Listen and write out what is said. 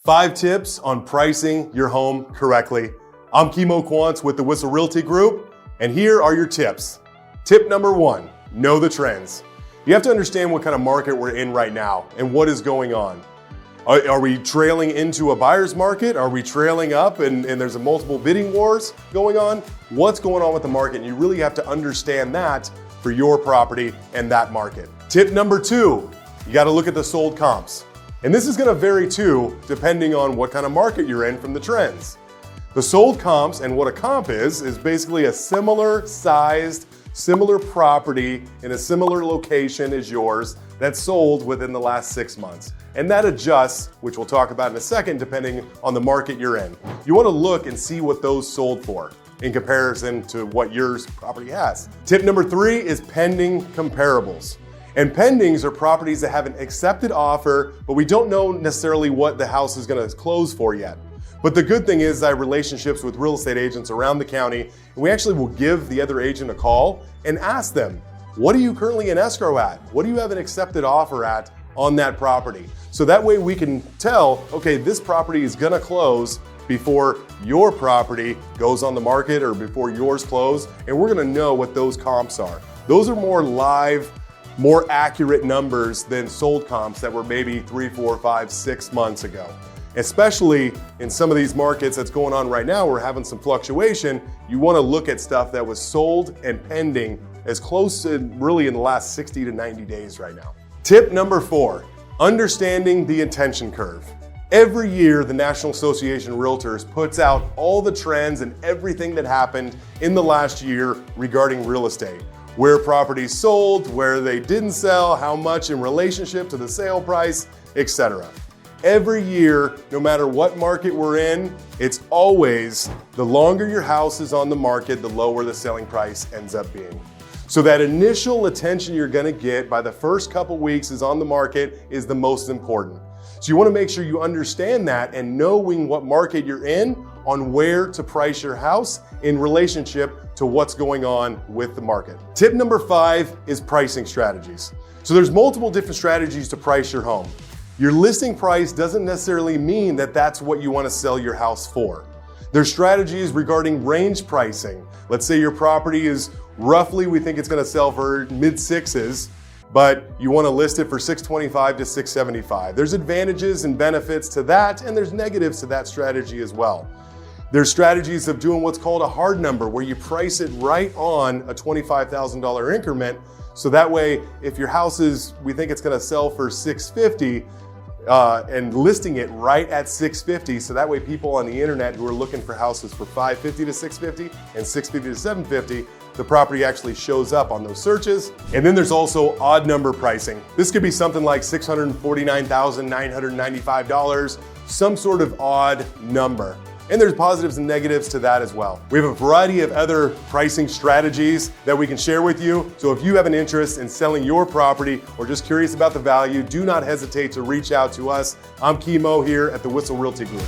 5 tips on pricing your home correctly. I'm Kimo Quance with the Whissel Realty Group, and here are your tips. Tip number 1, know the trends. You have to understand what kind of market we're in right now and what is going on. Are we trailing into a buyer's market? Are we trailing up and there's a multiple bidding wars going on? What's going on with the market? And you really have to understand that for your property and that market. Tip number 2, you got to look at the sold comps. And this is going to vary too, depending on what kind of market you're in from the trends. The sold comps, and what a comp is basically a similar sized, similar property in a similar location as yours that sold within the last 6 months. And that adjusts, which we'll talk about in a second, depending on the market you're in. You want to look and see what those sold for in comparison to what your property has. Tip number 3 is pending comparables. And pendings are properties that have an accepted offer, but we don't know necessarily what the house is going to close for yet. But the good thing is I have relationships with real estate agents around the county, and we actually will give the other agent a call and ask them, what are you currently in escrow at? What do you have an accepted offer at on that property? So that way we can tell, okay, this property is going to close before your property goes on the market or before yours close, and we're going to know what those comps are. Those are more live, more accurate numbers than sold comps that were maybe 3, 4, 5, 6 months ago. Especially in some of these markets that's going on right now, we're having some fluctuation. You want to look at stuff that was sold and pending as close to really in the last 60 to 90 days right now. Tip number 4, understanding the intention curve. Every year, the National Association of Realtors puts out all the trends and everything that happened in the last year regarding real estate. Where properties sold, where they didn't sell, how much in relationship to the sale price, etc. Every year, no matter what market we're in, it's always the longer your house is on the market, the lower the selling price ends up being. So that initial attention you're gonna get by the first couple weeks is on the market is the most important. So you wanna make sure you understand that and knowing what market you're in on where to price your house in relationship to what's going on with the market. Tip number 5 is pricing strategies. So there's multiple different strategies to price your home. Your listing price doesn't necessarily mean that that's what you want to sell your house for. There's strategies regarding range pricing. Let's say your property is roughly, we think it's going to sell for mid-6s, but you want to list it for $625 to $675. There's advantages and benefits to that, and there's negatives to that strategy as well. There's strategies of doing what's called a hard number, where you price it right on a $25,000 increment. So that way, if your house is, we think it's going to sell for $650, and listing it right at $650, so that way people on the internet who are looking for houses for $550 to $650 and $650 to $750, the property actually shows up on those searches. And then there's also odd number pricing. This could be something like $649,995, some sort of odd number. And there's positives and negatives to that as well. We have a variety of other pricing strategies that we can share with you. So if you have an interest in selling your property or just curious about the value, do not hesitate to reach out to us. I'm Kimo here at the Whissel Realty Group.